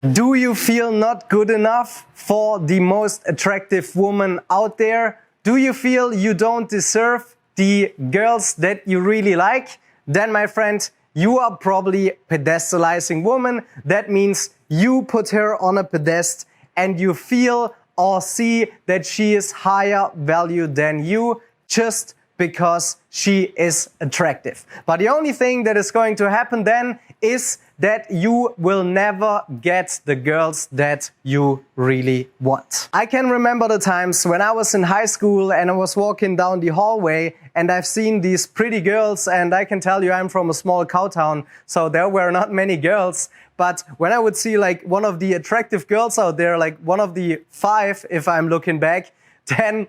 Do you feel not good enough for the most attractive woman out there? Do you feel you don't deserve the girls that you really like? Then, my friend, you are probably pedestalizing woman. That means you put her on a pedestal and you feel or see that she is higher value than you just because she is attractive. But the only thing that is going to happen then is that you will never get the girls that you really want. I can remember the times when I was in high school and I was walking down the hallway and I've seen these pretty girls, and I can tell you I'm from a small cow town, so there were not many girls. But when I would see like one of the attractive girls out there, like one of the 5 if I'm looking back, then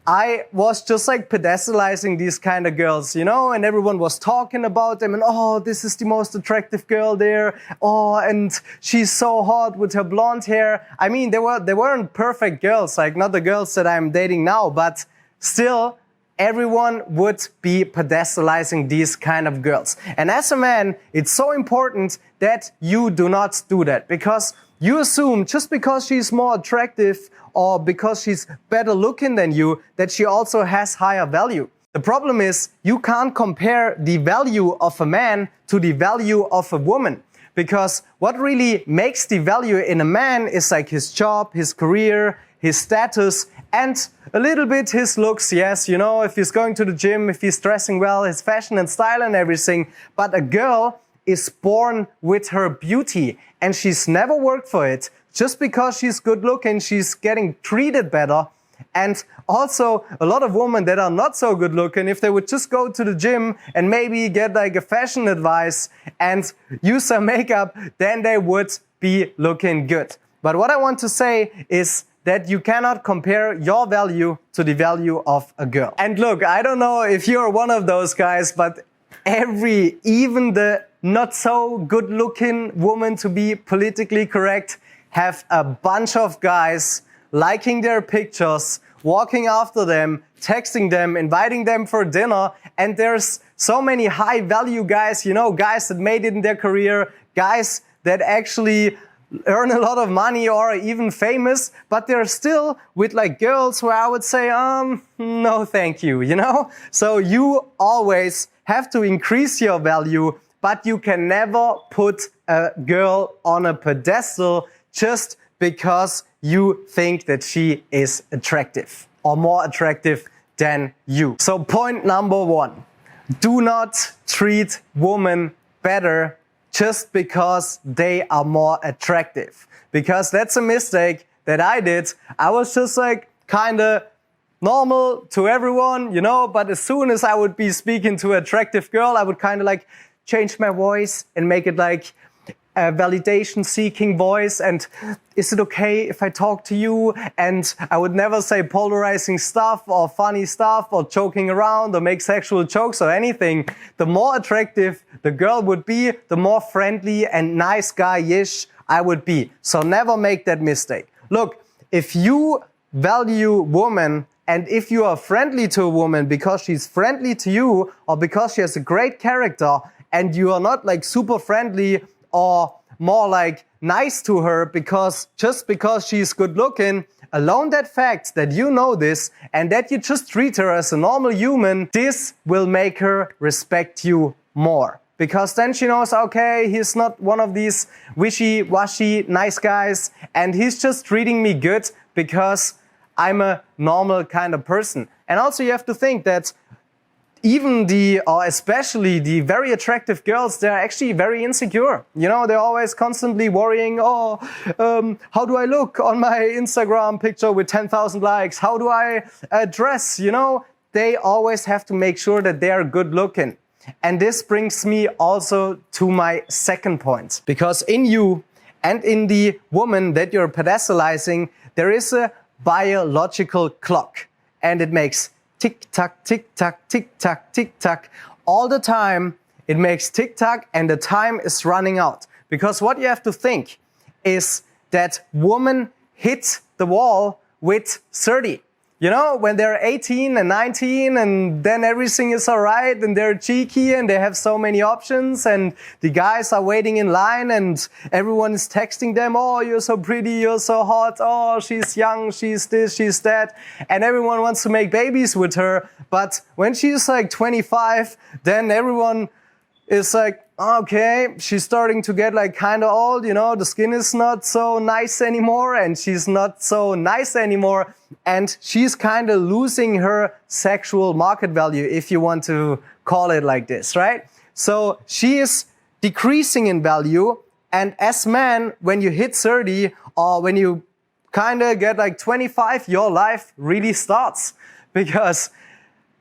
I was just like pedestalizing these kind of girls, you know, and everyone was talking about them and, oh, this is the most attractive girl there. Oh, and she's so hot with her blonde hair. I mean, they weren't perfect girls, like not the girls that I'm dating now, but still everyone would be pedestalizing these kind of girls. And as a man, it's so important that you do not do that, because you assume just because she's more attractive or because she's better looking than you, that she also has higher value. The problem is you can't compare the value of a man to the value of a woman, because what really makes the value in a man is like his job, his career, his status, and a little bit his looks. Yes, you know, if he's going to the gym, if he's dressing well, his fashion and style and everything. But a girl is born with her beauty and she's never worked for it. Just because she's good looking, she's getting treated better. And also a lot of women that are not so good looking, if they would just go to the gym and maybe get like a fashion advice and use some makeup, then they would be looking good. But what I want to say is that you cannot compare your value to the value of a girl. And look, I don't know if you're one of those guys, but even the not so good looking woman, to be politically correct, have a bunch of guys liking their pictures, walking after them, texting them, inviting them for dinner. And there's so many high value guys, you know, guys that made it in their career, guys that actually earn a lot of money or are even famous, but they're still with like girls where I would say, no thank you, you know? So you always have to increase your value, but you can never put a girl on a pedestal just because you think that she is attractive or more attractive than you. So point number 1, do not treat women better just because they are more attractive. Because that's a mistake that I did. I was just like kinda normal to everyone, you know, but as soon as I would be speaking to an attractive girl, I would kinda like change my voice and make it like a validation-seeking voice, and is it okay if I talk to you? And I would never say polarizing stuff or funny stuff or joking around or make sexual jokes or anything. The more attractive the girl would be, the more friendly and nice guy-ish I would be. So never make that mistake. Look, if you value women and if you are friendly to a woman because she's friendly to you or because she has a great character, and you are not like super friendly or more like nice to her just because she's good looking, alone that fact that you know this and that you just treat her as a normal human, this will make her respect you more. Because then she knows, okay, he's not one of these wishy-washy nice guys and he's just treating me good because I'm a normal kind of person. And also you have to think that even especially the very attractive girls, they're actually very insecure. You know, they're always constantly worrying, how do I look on my Instagram picture with 10,000 likes? How do I dress? You know, they always have to make sure that they are good looking. And this brings me also to my second point. Because in you and in the woman that you're pedestalizing, there is a biological clock. And it makes tick-tock, tick-tock, tick-tock, tick-tock. All the time it makes tick-tock and the time is running out. Because what you have to think is that women hit the wall with 30. You know, when they're 18 and 19 and then everything is alright and they're cheeky and they have so many options and the guys are waiting in line and everyone is texting them, oh, you're so pretty, you're so hot, oh, she's young, she's this, she's that, and everyone wants to make babies with her. But when she's like 25, then everyone is like, okay, she's starting to get like kind of old, you know, the skin is not so nice anymore and she's not so nice anymore and she's kind of losing her sexual market value, if you want to call it like this, right? So she is decreasing in value, and as men, when you hit 30 or when you kind of get like 25, your life really starts. Because,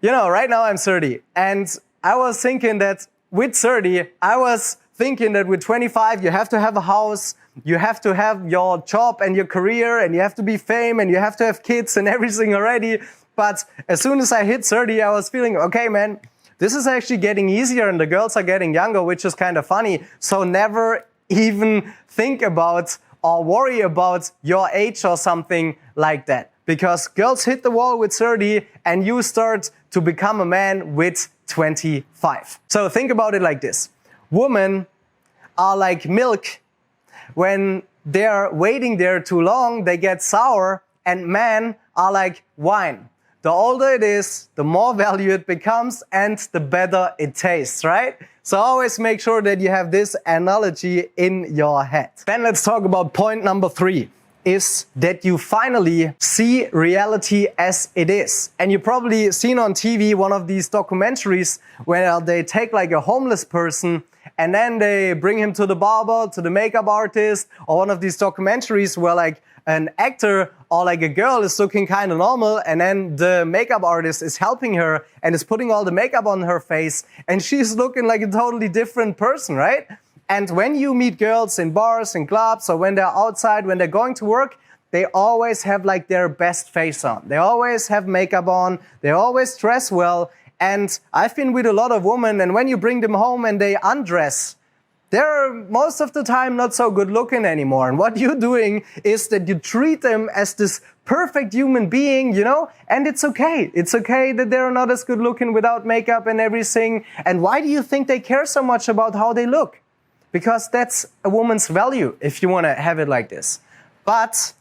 you know, right now I'm 30 and I was thinking that with 30, I was thinking that with 25, you have to have a house, you have to have your job and your career, and you have to be famous, and you have to have kids and everything already. But as soon as I hit 30, I was feeling, okay, man, this is actually getting easier and the girls are getting younger, which is kind of funny. So never even think about or worry about your age or something like that. Because girls hit the wall with 30 and you start to become a man with 25. So think about it like this. Women are like milk. When they're waiting there too long, they get sour, and men are like wine. The older it is, the more value it becomes and the better it tastes, right? So always make sure that you have this analogy in your head. Then let's talk about point number 3. Is that you finally see reality as it is. And you've probably seen on TV one of these documentaries where they take like a homeless person and then they bring him to the barber, to the makeup artist, or one of these documentaries where like an actor or like a girl is looking kind of normal and then the makeup artist is helping her and is putting all the makeup on her face and she's looking like a totally different person, right? And when you meet girls in bars and clubs or when they're outside, when they're going to work, they always have like their best face on. They always have makeup on. They always dress well. And I've been with a lot of women, and when you bring them home and they undress, they're most of the time not so good looking anymore. And what you're doing is that you treat them as this perfect human being, you know, and it's okay. It's okay that they're not as good looking without makeup and everything. And why do you think they care so much about how they look? Because that's a woman's value, if you want to have it like this. But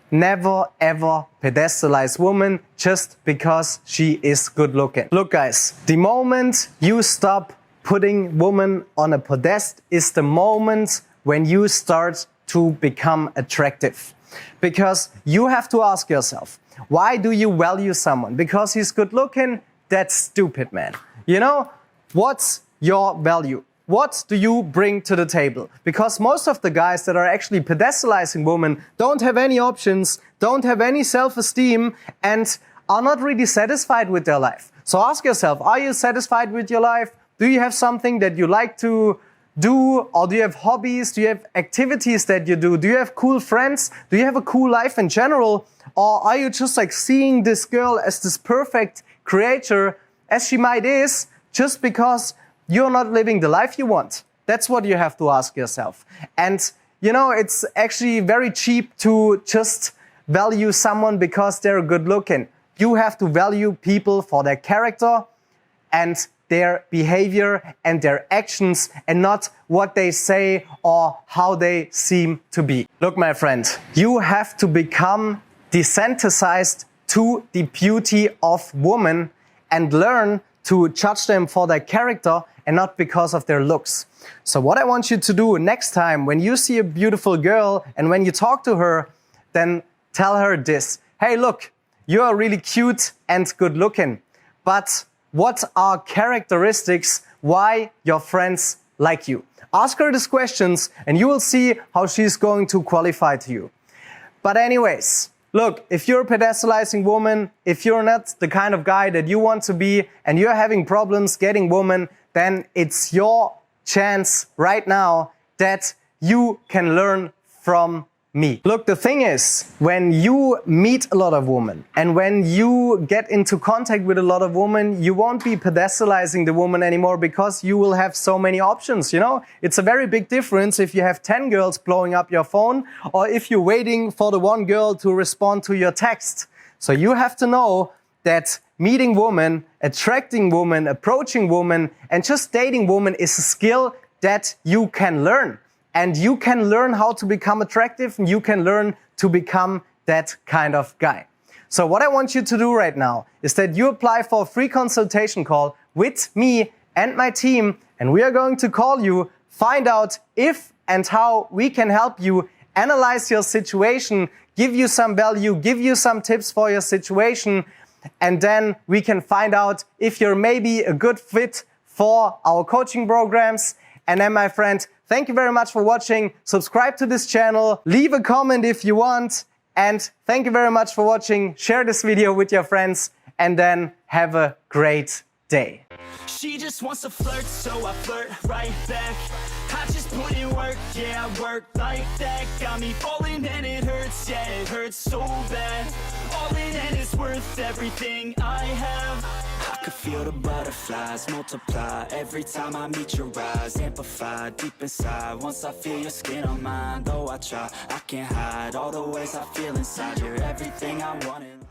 never ever pedestalize woman just because she is good looking. Look guys, the moment you stop putting women on a pedestal is the moment when you start to become attractive. Because you have to ask yourself, why do you value someone? Because he's good looking? That's stupid, man. You know, what's your value? What do you bring to the table? Because most of the guys that are actually pedestalizing women don't have any options, don't have any self-esteem, and are not really satisfied with their life. So ask yourself, are you satisfied with your life? Do you have something that you like to do? Or do you have hobbies? Do you have activities that you do? Do you have cool friends? Do you have a cool life in general? Or are you just like seeing this girl as this perfect creature, as she might is, just because you're not living the life you want? That's what you have to ask yourself. And you know, it's actually very cheap to just value someone because they're good looking. You have to value people for their character and their behavior and their actions, and not what they say or how they seem to be. Look, my friend, you have to become desensitized to the beauty of women and learn to judge them for their character and not because of their looks. So what I want you to do next time when you see a beautiful girl and when you talk to her, then tell her this. Hey, look, you are really cute and good looking, but what are characteristics why your friends like you? Ask her these questions and you will see how she's going to qualify to you. But anyways, look, if you're a pedestalizing woman, if you're not the kind of guy that you want to be and you're having problems getting women, then it's your chance right now that you can learn from me. Look, the thing is, when you meet a lot of women and when you get into contact with a lot of women, you won't be pedestalizing the woman anymore because you will have so many options, you know? It's a very big difference if you have 10 girls blowing up your phone or if you're waiting for the one girl to respond to your text. So you have to know that meeting women, attracting women, approaching women, and just dating women is a skill that you can learn. And you can learn how to become attractive, and you can learn to become that kind of guy. So what I want you to do right now is that you apply for a free consultation call with me and my team, and we are going to call you, find out if and how we can help you analyze your situation, give you some value, give you some tips for your situation, and then we can find out if you're maybe a good fit for our coaching programs. And then, my friend, thank you very much for watching. Subscribe to this channel, leave a comment if you want, and thank you very much for watching. Share this video with your friends, and then have a great day. She just wants to flirt, so I flirt right back. I just put in work, yeah, I work like that. Got me falling and it hurts, yeah, it hurts so bad. All in and it's worth everything I have. I could feel the butterflies multiply every time I meet your eyes. Amplify deep inside once I feel your skin on mine. Though I try, I can't hide all the ways I feel inside. You're everything I wanted.